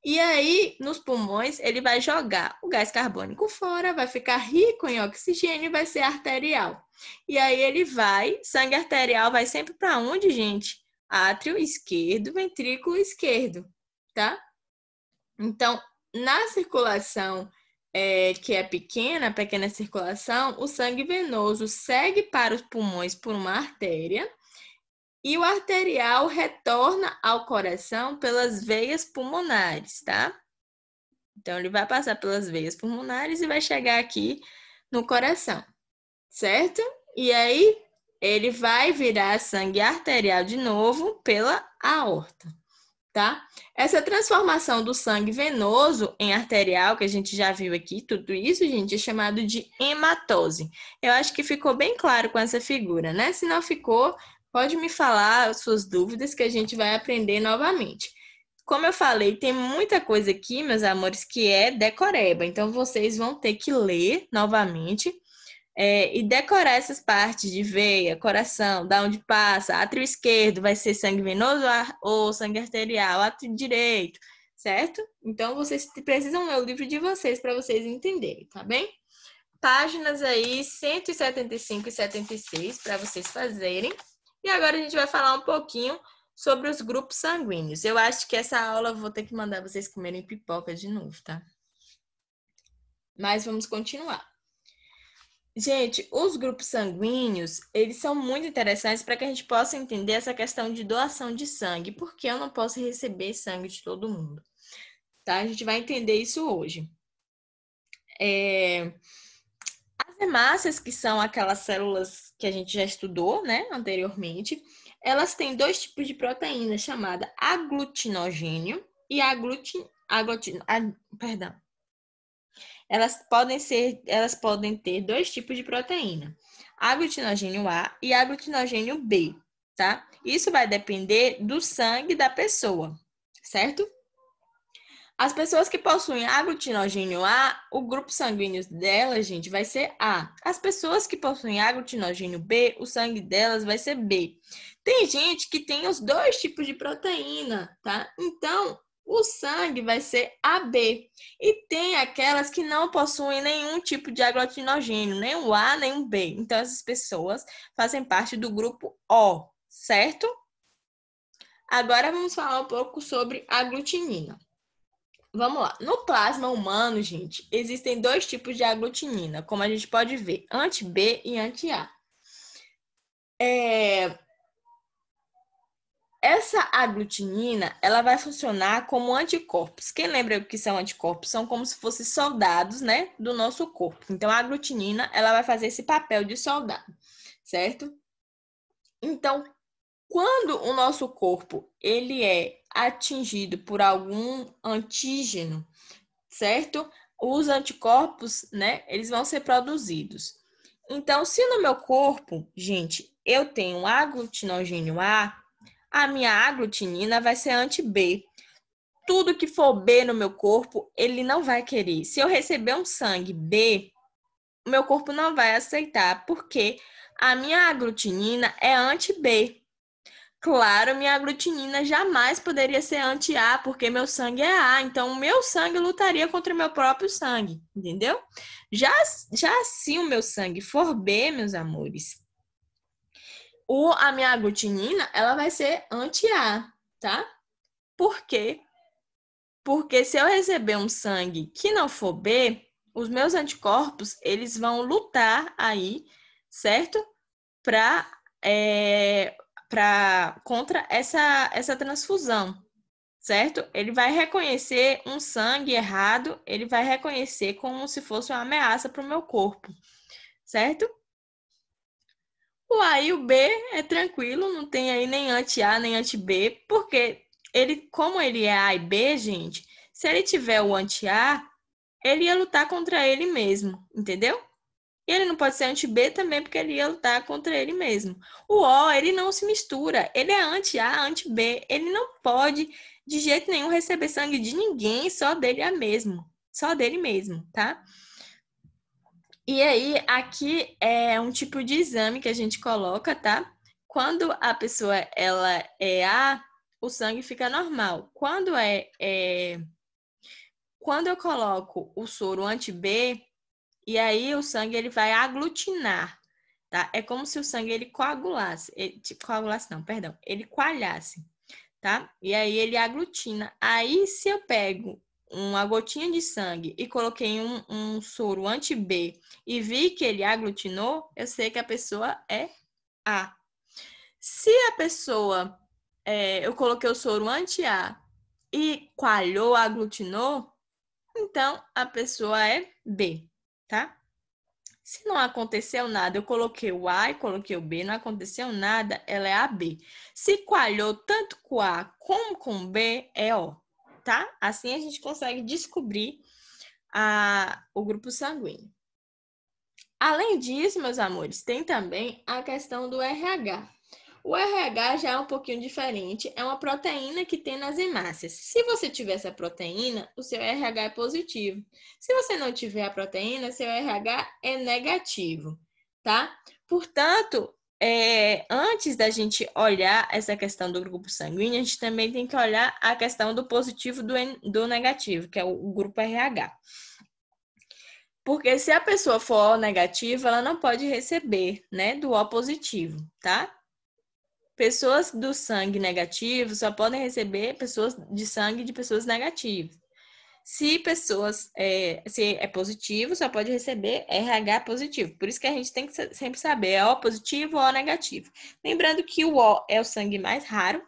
[SPEAKER 1] E aí, nos pulmões, ele vai jogar o gás carbônico fora, vai ficar rico em oxigênio e vai ser arterial. E aí ele vai, sangue arterial vai sempre para onde, gente? Átrio esquerdo, ventrículo esquerdo, tá? Então, na circulação que é pequena, pequena circulação, o sangue venoso segue para os pulmões por uma artéria e o arterial retorna ao coração pelas veias pulmonares, tá? Então, ele vai passar pelas veias pulmonares e vai chegar aqui no coração, certo? E aí, ele vai virar sangue arterial de novo pela aorta, tá? Essa transformação do sangue venoso em arterial, que a gente já viu aqui, tudo isso, gente, é chamado de hematose. Eu acho que ficou bem claro com essa figura, né? Se não ficou, pode me falar as suas dúvidas que a gente vai aprender novamente. Como eu falei, tem muita coisa aqui, meus amores, que é decoreba. Então, vocês vão ter que ler novamente e decorar essas partes de veia, coração, da onde passa. Átrio esquerdo vai ser sangue venoso ou sangue arterial, átrio direito, certo? Então, vocês precisam ler o livro de vocês para vocês entenderem, tá bem? Páginas aí 175 e 76 para vocês fazerem. E agora a gente vai falar um pouquinho sobre os grupos sanguíneos. Eu acho que essa aula eu vou ter que mandar vocês comerem pipoca de novo, tá? Mas vamos continuar. Gente, os grupos sanguíneos, eles são muito interessantes para que a gente possa entender essa questão de doação de sangue, porque eu não posso receber sangue de todo mundo, tá? A gente vai entender isso hoje. As hemácias, que são aquelas células que a gente já estudou, né, anteriormente, elas têm dois tipos de proteína, chamada aglutinogênio e perdão. Elas podem ter dois tipos de proteína, aglutinogênio A e aglutinogênio B, tá? Isso vai depender do sangue da pessoa, certo? As pessoas que possuem aglutinogênio A, o grupo sanguíneo delas, gente, vai ser A. As pessoas que possuem aglutinogênio B, o sangue delas vai ser B. Tem gente que tem os dois tipos de proteína, tá? Então, o sangue vai ser AB. E tem aquelas que não possuem nenhum tipo de aglutinogênio, nem o A, nem o B. Então, essas pessoas fazem parte do grupo O, certo? Agora, vamos falar um pouco sobre aglutinina. Vamos lá. No plasma humano, gente, existem dois tipos de aglutinina, como a gente pode ver, anti-B e anti-A. Essa aglutinina, ela vai funcionar como anticorpos. Quem lembra o que são anticorpos? São como se fossem soldados, né, do nosso corpo. Então, a aglutinina, ela vai fazer esse papel de soldado, certo? Então, quando o nosso corpo ele é atingido por algum antígeno, certo? Os anticorpos, né, eles vão ser produzidos. Então, se no meu corpo, gente, eu tenho aglutinogênio a minha aglutinina vai ser anti-B. Tudo que for B no meu corpo, ele não vai querer. Se eu receber um sangue B, o meu corpo não vai aceitar, porque a minha aglutinina é anti-B. Claro, minha aglutinina jamais poderia ser anti-A, porque meu sangue é A. Então, o meu sangue lutaria contra o meu próprio sangue, entendeu? Já se o meu sangue for B, meus amores, a minha aglutinina, ela vai ser anti-A, tá? Por quê? Porque se eu receber um sangue que não for B, os meus anticorpos, eles vão lutar aí, certo? Para contra essa transfusão, certo? Ele vai reconhecer um sangue errado, ele vai reconhecer como se fosse uma ameaça para o meu corpo, certo? O A e o B é tranquilo, não tem aí nem anti-A nem anti-B, porque ele, como ele é A e B, gente, se ele tiver o anti-A, ele ia lutar contra ele mesmo, entendeu? E ele não pode ser anti-B também, porque ele ia lutar contra ele mesmo. O O, ele não se mistura. Ele é anti-A, anti-B. Ele não pode, de jeito nenhum, receber sangue de ninguém, só dele é mesmo. Só dele mesmo, tá? E aí, aqui é um tipo de exame que a gente coloca, tá? Quando a pessoa, ela é A, o sangue fica normal. Quando eu coloco o soro anti-B, e aí o sangue ele vai aglutinar, tá? É como se o sangue ele coagulasse, coagulasse não, perdão, ele coalhasse, tá? E aí ele aglutina. Aí se eu pego uma gotinha de sangue e coloquei um soro anti-B e vi que ele aglutinou, eu sei que a pessoa é A. Se a pessoa, eu coloquei o soro anti-A e coalhou, aglutinou, então a pessoa é B, tá? Se não aconteceu nada, eu coloquei o A e coloquei o B, não aconteceu nada, ela é AB. Se coalhou tanto com A como com B, é O, tá? Assim a gente consegue descobrir o grupo sanguíneo. Além disso, meus amores, tem também a questão do RH. O RH já é um pouquinho diferente, é uma proteína que tem nas hemácias. Se você tiver essa proteína, o seu RH é positivo. Se você não tiver a proteína, seu RH é negativo, tá? Portanto, antes da gente olhar essa questão do grupo sanguíneo, a gente também tem que olhar a questão do positivo do negativo, que é o grupo RH. Porque se a pessoa for O negativa, ela não pode receber, né, do O positivo, tá? Pessoas do sangue negativo só podem receber pessoas de sangue de pessoas negativas. Se é positivo, só pode receber RH positivo. Por isso que a gente tem que sempre saber é O positivo ou O negativo. Lembrando que o O é o sangue mais raro,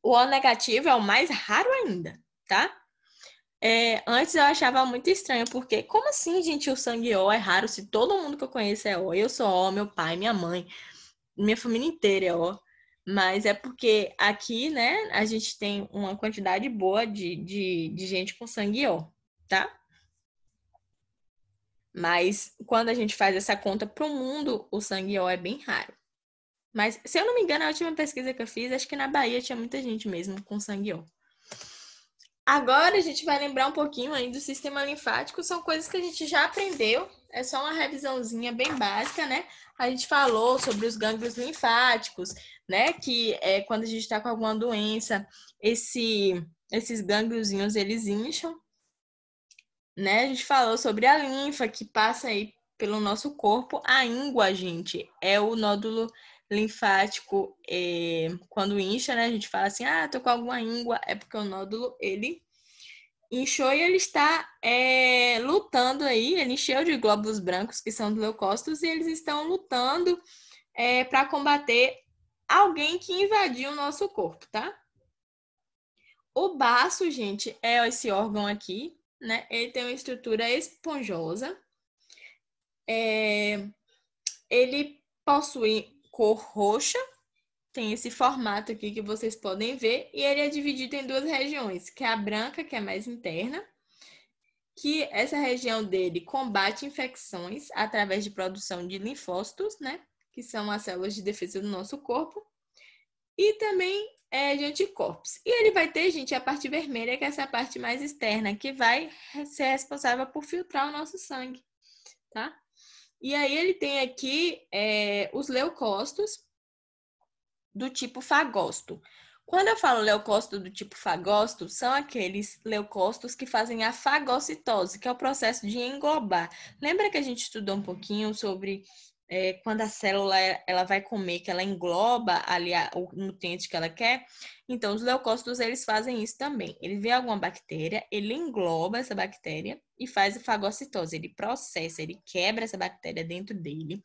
[SPEAKER 1] o O negativo é o mais raro ainda, tá? Antes eu achava muito estranho, porque como assim, gente, o sangue O é raro se todo mundo que eu conheço é O? Eu sou O, meu pai, minha mãe, minha família inteira é O. Mas é porque aqui, né, a gente tem uma quantidade boa de gente com sangue O, tá? Mas quando a gente faz essa conta para o mundo, o sangue O é bem raro. Mas, se eu não me engano, a última pesquisa que eu fiz, acho que na Bahia tinha muita gente mesmo com sangue O. Agora a gente vai lembrar um pouquinho aí do sistema linfático, são coisas que a gente já aprendeu, é só uma revisãozinha bem básica, né? A gente falou sobre os gânglios linfáticos, né? Que é quando a gente está com alguma doença, esses gângliozinhos eles incham, né? A gente falou sobre a linfa que passa aí pelo nosso corpo. A íngua, gente, é o nódulo linfático, quando incha, né? A gente fala assim, tô com alguma íngua, é porque o nódulo, ele inchou e ele está lutando aí, ele encheu de glóbulos brancos, que são os leucócitos, e eles estão lutando para combater alguém que invadiu o nosso corpo, tá? O baço, gente, é esse órgão aqui, né? Ele tem uma estrutura esponjosa, ele possui cor roxa, tem esse formato aqui que vocês podem ver, e ele é dividido em duas regiões, que é a branca, que é mais interna, que essa região dele combate infecções através de produção de linfócitos, né? Que são as células de defesa do nosso corpo, e também de anticorpos. E ele vai ter, gente, a parte vermelha, que é essa parte mais externa, que vai ser responsável por filtrar o nosso sangue, tá? E aí ele tem aqui os leucócitos do tipo fagócito. Quando eu falo leucócito do tipo fagócito, são aqueles leucócitos que fazem a fagocitose, que é o processo de englobar. Lembra que a gente estudou um pouquinho sobre quando a célula ela vai comer, que ela engloba ali o nutriente que ela quer? Então, os leucócitos, eles fazem isso também. Ele vê alguma bactéria, ele engloba essa bactéria e faz a fagocitose. Ele processa, ele quebra essa bactéria dentro dele.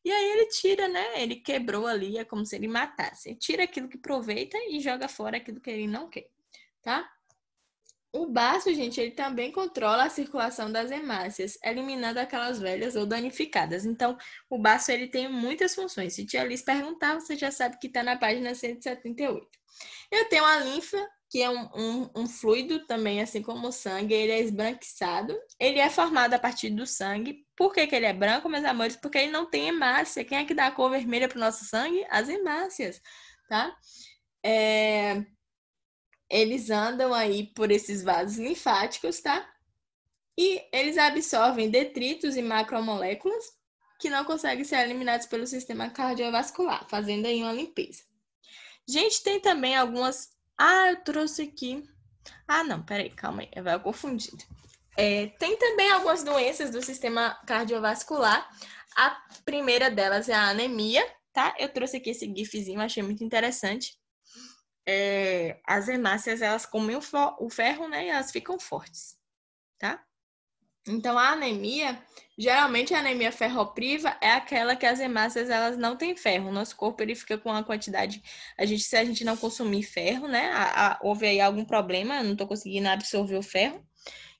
[SPEAKER 1] E aí ele tira, né? Ele quebrou ali, é como se ele matasse. Ele tira aquilo que aproveita e joga fora aquilo que ele não quer, tá? O baço, gente, ele também controla a circulação das hemácias, eliminando aquelas velhas ou danificadas. Então, o baço, ele tem muitas funções. Se tia Liz perguntar, você já sabe que está na página 178. Eu tenho a linfa, que é um fluido também, assim como o sangue, ele é esbranquiçado. Ele é formado a partir do sangue. Por que ele é branco, meus amores? Porque ele não tem hemácia. Quem é que dá a cor vermelha para o nosso sangue? As hemácias, tá? Eles andam aí por esses vasos linfáticos, tá? E eles absorvem detritos e macromoléculas que não conseguem ser eliminados pelo sistema cardiovascular, fazendo aí uma limpeza. Gente, tem também algumas... eu trouxe aqui... não, peraí, calma aí, vai confundindo. Tem também algumas doenças do sistema cardiovascular. A primeira delas é a anemia, tá? Eu trouxe aqui esse gifzinho, achei muito interessante. As hemácias, elas comem o ferro, né? E elas ficam fortes, tá? Então, a anemia, geralmente a anemia ferropriva é aquela que as hemácias, elas não têm ferro. O nosso corpo, ele fica com uma quantidade... se a gente não consumir ferro, né? Houve aí algum problema, eu não tô conseguindo absorver o ferro.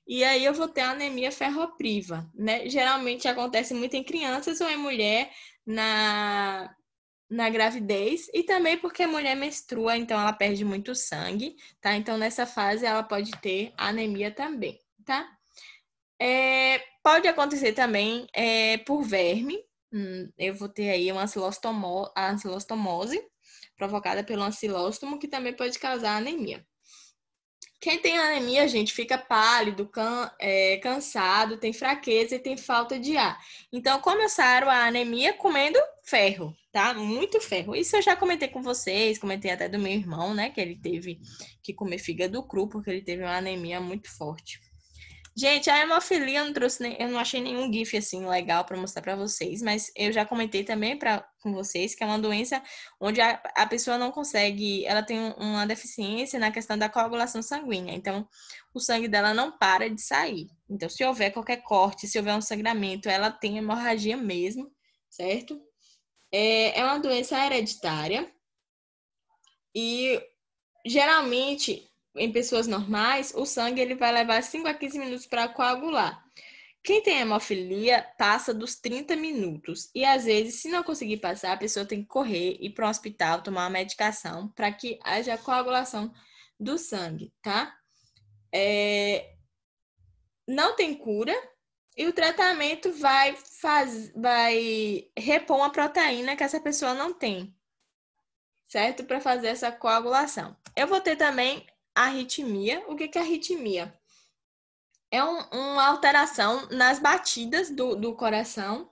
[SPEAKER 1] E aí eu vou ter a anemia ferropriva, né? Geralmente acontece muito em crianças ou em mulher na gravidez, e também porque a mulher menstrua, então ela perde muito sangue, tá? Então, nessa fase, ela pode ter anemia também, tá? Pode acontecer também por verme. Eu vou ter aí uma ancilostomose provocada pelo ancilóstomo, que também pode causar anemia. Quem tem anemia, gente, fica pálido, cansado, tem fraqueza e tem falta de ar. Então, como eu saro a anemia? Comendo ferro, tá? Muito ferro. Isso eu já comentei com vocês, comentei até do meu irmão, né? Que ele teve que comer fígado cru, porque ele teve uma anemia muito forte. Gente, a hemofilia eu não achei nenhum GIF assim legal para mostrar para vocês, mas eu já comentei também com vocês que é uma doença onde a pessoa não consegue, ela tem uma deficiência na questão da coagulação sanguínea, então o sangue dela não para de sair. Então, se houver qualquer corte, se houver um sangramento, ela tem hemorragia mesmo, certo? É uma doença hereditária e geralmente em pessoas normais, o sangue ele vai levar 5 a 15 minutos para coagular. Quem tem hemofilia passa dos 30 minutos. E às vezes, se não conseguir passar, a pessoa tem que correr, ir para um hospital, tomar uma medicação para que haja coagulação do sangue, tá? Não tem cura e o tratamento vai repor uma proteína que essa pessoa não tem, certo? Para fazer essa coagulação. Eu vou ter também arritmia. O que é arritmia? É uma alteração nas batidas do coração.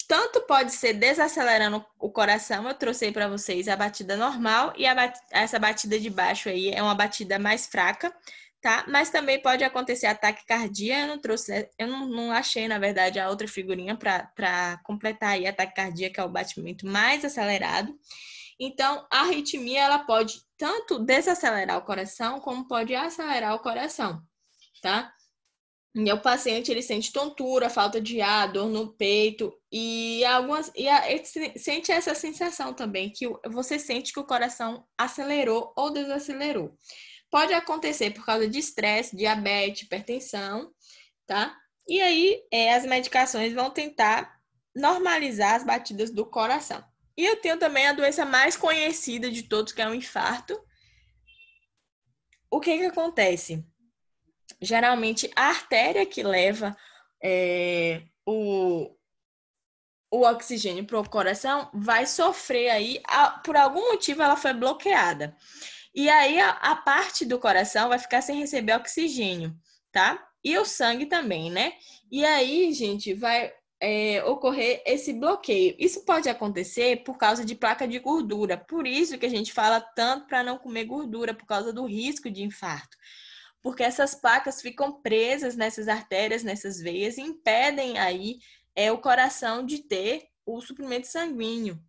[SPEAKER 1] Tanto pode ser desacelerando o coração, eu trouxe para vocês a batida normal e essa batida de baixo aí é uma batida mais fraca, tá? Mas também pode acontecer ataque cardíaco. Eu não achei, na verdade, a outra figurinha para completar aí ataque cardíaco, que é o batimento mais acelerado. Então, a arritmia, ela pode tanto desacelerar o coração, como pode acelerar o coração, tá? E o paciente, ele sente tontura, falta de ar, dor no peito ele sente essa sensação também, que você sente que o coração acelerou ou desacelerou. Pode acontecer por causa de estresse, diabetes, hipertensão, tá? E aí, as medicações vão tentar normalizar as batidas do coração. E eu tenho também a doença mais conhecida de todos, que é o infarto. O que acontece? Geralmente, a artéria que leva o oxigênio para o coração vai sofrer aí, por algum motivo ela foi bloqueada. E aí a parte do coração vai ficar sem receber oxigênio, tá? E o sangue também, né? E aí, gente, vai ocorrer esse bloqueio. Isso pode acontecer por causa de placa de gordura. Por isso que a gente fala tanto para não comer gordura, por causa do risco de infarto. Porque essas placas ficam presas nessas artérias, nessas veias, e impedem aí o coração de ter o suprimento sanguíneo.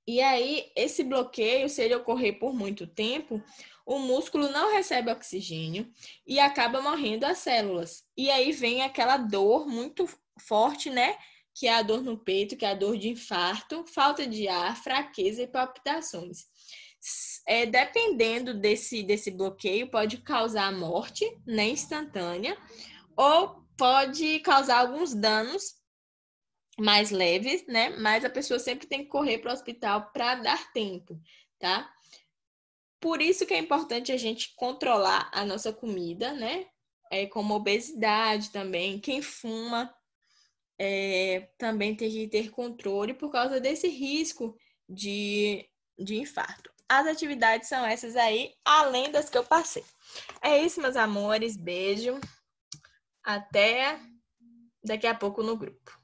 [SPEAKER 1] E aí, esse bloqueio, se ele ocorrer por muito tempo, o músculo não recebe oxigênio e acaba morrendo as células. E aí vem aquela dor muito forte, né? Que é a dor no peito, que é a dor de infarto, falta de ar, fraqueza e palpitações. Dependendo desse bloqueio, pode causar a morte, né, instantânea, ou pode causar alguns danos mais leves, né? Mas a pessoa sempre tem que correr para o hospital para dar tempo, tá? Por isso que é importante a gente controlar a nossa comida, né? Como obesidade também. Quem fuma também tem que ter controle por causa desse risco de infarto. As atividades são essas aí, além das que eu passei. É isso, meus amores. Beijo. Até daqui a pouco no grupo.